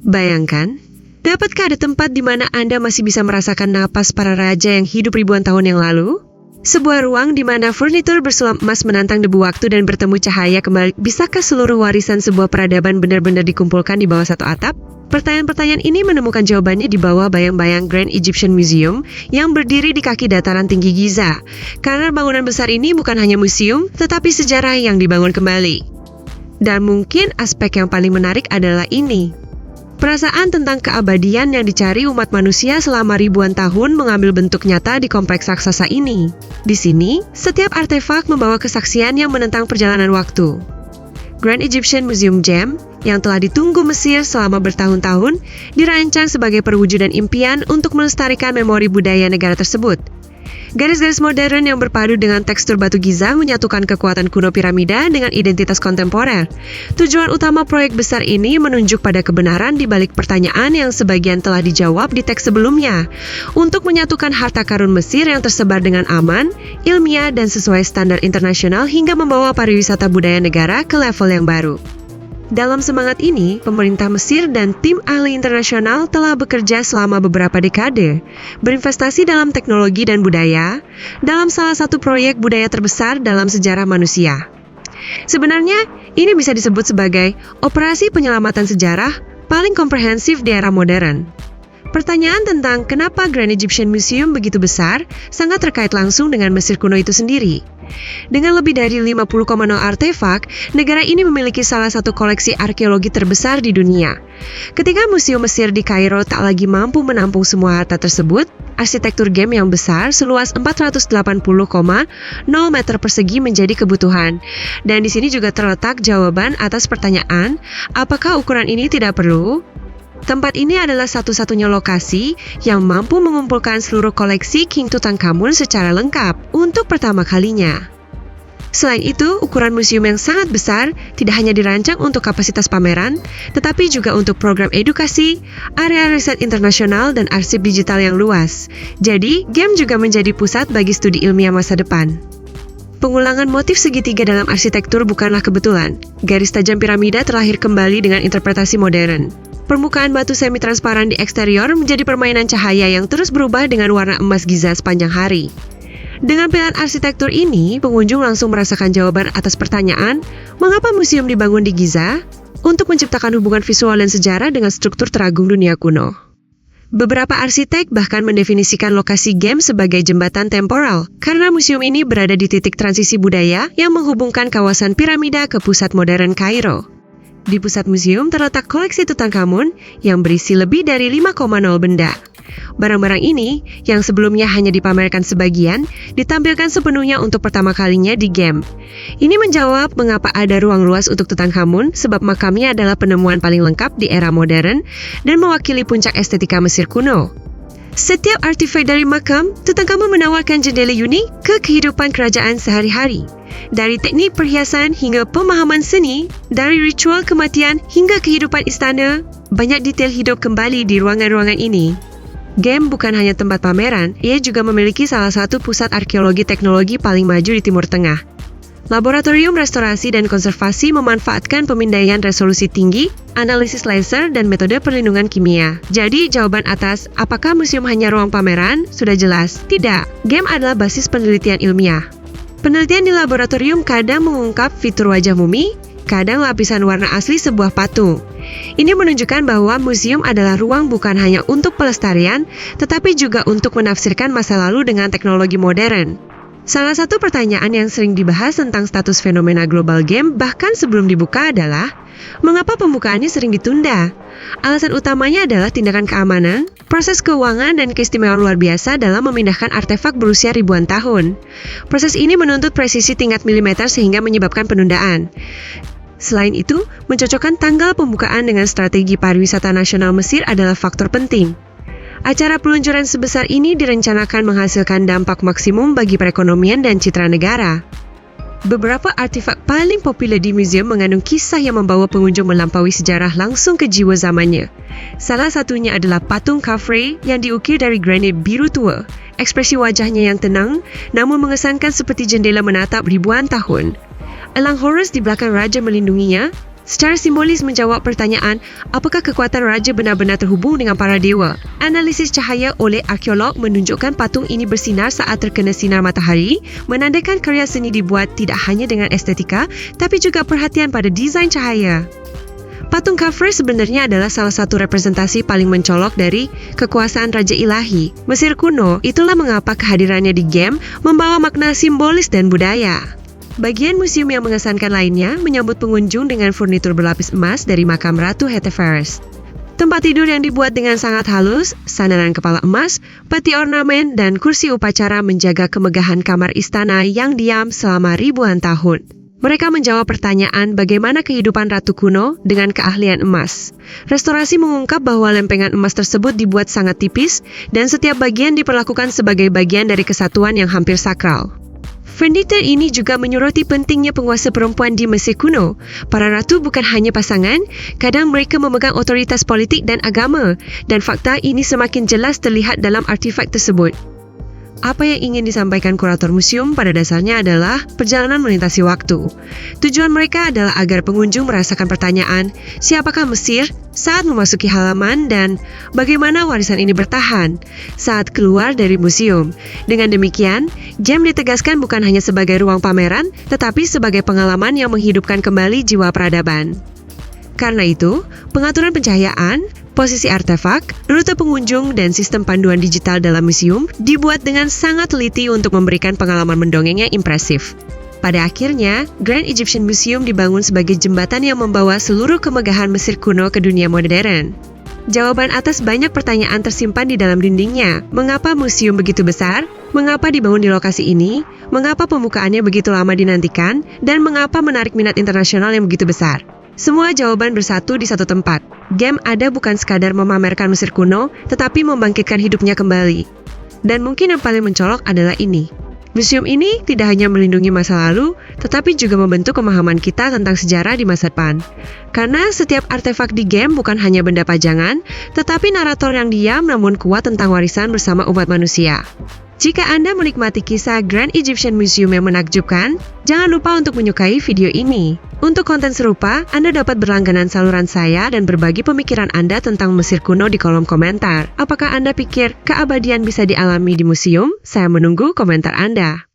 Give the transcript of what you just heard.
Bayangkan, dapatkah ada tempat di mana Anda masih bisa merasakan napas para raja yang hidup ribuan tahun yang lalu? Sebuah ruang di mana furnitur bersulam emas menantang debu waktu dan bertemu cahaya kembali. Bisakah seluruh warisan sebuah peradaban benar-benar dikumpulkan di bawah satu atap? Pertanyaan-pertanyaan ini menemukan jawabannya di bawah bayang-bayang Grand Egyptian Museum yang berdiri di kaki dataran tinggi Giza. Karena bangunan besar ini bukan hanya museum, tetapi sejarah yang dibangun kembali. Dan mungkin aspek yang paling menarik adalah ini. Perasaan tentang keabadian yang dicari umat manusia selama ribuan tahun mengambil bentuk nyata di kompleks raksasa ini. Di sini, setiap artefak membawa kesaksian yang menentang perjalanan waktu. Grand Egyptian Museum Gem, yang telah ditunggu Mesir selama bertahun-tahun, dirancang sebagai perwujudan impian untuk melestarikan memori budaya negara tersebut. Garis-garis modern yang berpadu dengan tekstur batu Giza menyatukan kekuatan kuno piramida dengan identitas kontemporer. Tujuan utama proyek besar ini menunjuk pada kebenaran di balik pertanyaan yang sebagian telah dijawab di teks sebelumnya, untuk menyatukan harta karun Mesir yang tersebar dengan aman, ilmiah, dan sesuai standar internasional hingga membawa pariwisata budaya negara ke level yang baru. Dalam semangat ini, pemerintah Mesir dan tim ahli internasional telah bekerja selama beberapa dekade, berinvestasi dalam teknologi dan budaya, dalam salah satu proyek budaya terbesar dalam sejarah manusia. Sebenarnya, ini bisa disebut sebagai operasi penyelamatan sejarah paling komprehensif di era modern. Pertanyaan tentang kenapa Grand Egyptian Museum begitu besar sangat terkait langsung dengan Mesir kuno itu sendiri. Dengan lebih dari 50,0 artefak, negara ini memiliki salah satu koleksi arkeologi terbesar di dunia. Ketika Museum Mesir di Kairo tak lagi mampu menampung semua harta tersebut, arsitektur Gem yang besar seluas 480,0 meter persegi menjadi kebutuhan. Dan di sini juga terletak jawaban atas pertanyaan, apakah ukuran ini tidak perlu? Tempat ini adalah satu-satunya lokasi yang mampu mengumpulkan seluruh koleksi King Tutankhamun secara lengkap untuk pertama kalinya. Selain itu, ukuran museum yang sangat besar tidak hanya dirancang untuk kapasitas pameran, tetapi juga untuk program edukasi, area riset internasional, dan arsip digital yang luas. Jadi, Gem juga menjadi pusat bagi studi ilmiah masa depan. Pengulangan motif segitiga dalam arsitektur bukanlah kebetulan. Garis tajam piramida terlahir kembali dengan interpretasi modern. Permukaan batu semi-transparan di eksterior menjadi permainan cahaya yang terus berubah dengan warna emas Giza sepanjang hari. Dengan pilihan arsitektur ini, pengunjung langsung merasakan jawaban atas pertanyaan, mengapa museum dibangun di Giza? Untuk menciptakan hubungan visual dan sejarah dengan struktur teragung dunia kuno. Beberapa arsitek bahkan mendefinisikan lokasi Gem sebagai jembatan temporal, karena museum ini berada di titik transisi budaya yang menghubungkan kawasan piramida ke pusat modern Kairo. Di pusat museum terletak koleksi Tutankhamun yang berisi lebih dari 5,0 benda. Barang-barang ini, yang sebelumnya hanya dipamerkan sebagian, ditampilkan sepenuhnya untuk pertama kalinya di Gem. Ini menjawab mengapa ada ruang luas untuk Tutankhamun, sebab makamnya adalah penemuan paling lengkap di era modern dan mewakili puncak estetika Mesir kuno. Setiap artefak dari makam, Tutankhamun menawarkan jendela unik ke kehidupan kerajaan sehari-hari. Dari teknik perhiasan hingga pemahaman seni, dari ritual kematian hingga kehidupan istana, banyak detail hidup kembali di ruangan-ruangan ini. Gem bukan hanya tempat pameran, ia juga memiliki salah satu pusat arkeologi teknologi paling maju di Timur Tengah. Laboratorium Restorasi dan Konservasi memanfaatkan pemindaian resolusi tinggi, analisis laser, dan metode perlindungan kimia. Jadi, jawaban atas apakah museum hanya ruang pameran? Sudah jelas, tidak. Gem adalah basis penelitian ilmiah. Penelitian di laboratorium kadang mengungkap fitur wajah mumi, kadang lapisan warna asli sebuah patung. Ini menunjukkan bahwa museum adalah ruang bukan hanya untuk pelestarian, tetapi juga untuk menafsirkan masa lalu dengan teknologi modern. Salah satu pertanyaan yang sering dibahas tentang status fenomena global Gem bahkan sebelum dibuka adalah, mengapa pembukaannya sering ditunda? Alasan utamanya adalah tindakan keamanan, proses keuangan, dan keistimewaan luar biasa dalam memindahkan artefak berusia ribuan tahun. Proses ini menuntut presisi tingkat milimeter sehingga menyebabkan penundaan. Selain itu, mencocokkan tanggal pembukaan dengan strategi pariwisata nasional Mesir adalah faktor penting. Acara peluncuran sebesar ini direncanakan menghasilkan dampak maksimum bagi perekonomian dan citra negara. Beberapa artefak paling populer di museum mengandung kisah yang membawa pengunjung melampaui sejarah langsung ke jiwa zamannya. Salah satunya adalah patung Khafre yang diukir dari granit biru tua. Ekspresi wajahnya yang tenang, namun mengesankan seperti jendela menatap ribuan tahun. Elang Horus di belakang raja melindunginya, secara simbolis menjawab pertanyaan apakah kekuatan raja benar-benar terhubung dengan para dewa. Analisis cahaya oleh arkeolog menunjukkan patung ini bersinar saat terkena sinar matahari, menandakan karya seni dibuat tidak hanya dengan estetika, tapi juga perhatian pada desain cahaya. Patung Khafre sebenarnya adalah salah satu representasi paling mencolok dari kekuasaan Raja Ilahi Mesir kuno. Itulah mengapa kehadirannya di game membawa makna simbolis dan budaya. Bagian museum yang mengesankan lainnya menyambut pengunjung dengan furnitur berlapis emas dari makam Ratu Hetepheres. Tempat tidur yang dibuat dengan sangat halus, sandaran kepala emas, peti ornamen, dan kursi upacara menjaga kemegahan kamar istana yang diam selama ribuan tahun. Mereka menjawab pertanyaan bagaimana kehidupan ratu kuno dengan keahlian emas. Restorasi mengungkap bahwa lempengan emas tersebut dibuat sangat tipis dan setiap bagian diperlakukan sebagai bagian dari kesatuan yang hampir sakral. Furnitur ini juga menyoroti pentingnya penguasa perempuan di Mesir kuno. Para ratu bukan hanya pasangan, kadang mereka memegang otoritas politik dan agama, dan fakta ini semakin jelas terlihat dalam artifak tersebut. Apa yang ingin disampaikan kurator museum pada dasarnya adalah perjalanan melintasi waktu. Tujuan mereka adalah agar pengunjung merasakan pertanyaan, siapakah Mesir saat memasuki halaman dan bagaimana warisan ini bertahan saat keluar dari museum. Dengan demikian, game ditegaskan bukan hanya sebagai ruang pameran, tetapi sebagai pengalaman yang menghidupkan kembali jiwa peradaban. Karena itu, pengaturan pencahayaan, posisi artefak, rute pengunjung, dan sistem panduan digital dalam museum dibuat dengan sangat teliti untuk memberikan pengalaman mendongeng yang impresif. Pada akhirnya, Grand Egyptian Museum dibangun sebagai jembatan yang membawa seluruh kemegahan Mesir kuno ke dunia modern. Jawaban atas banyak pertanyaan tersimpan di dalam dindingnya. Mengapa museum begitu besar? Mengapa dibangun di lokasi ini? Mengapa pembukaannya begitu lama dinantikan? Dan mengapa menarik minat internasional yang begitu besar? Semua jawaban bersatu di satu tempat. Game ada bukan sekadar memamerkan Mesir kuno, tetapi membangkitkan hidupnya kembali. Dan mungkin yang paling mencolok adalah ini. Museum ini tidak hanya melindungi masa lalu, tetapi juga membentuk pemahaman kita tentang sejarah di masa depan. Karena setiap artefak di game bukan hanya benda pajangan, tetapi narator yang diam namun kuat tentang warisan bersama umat manusia. Jika Anda menikmati kisah Grand Egyptian Museum yang menakjubkan, jangan lupa untuk menyukai video ini. Untuk konten serupa, Anda dapat berlangganan saluran saya dan berbagi pemikiran Anda tentang Mesir kuno di kolom komentar. Apakah Anda pikir keabadian bisa dialami di museum? Saya menunggu komentar Anda.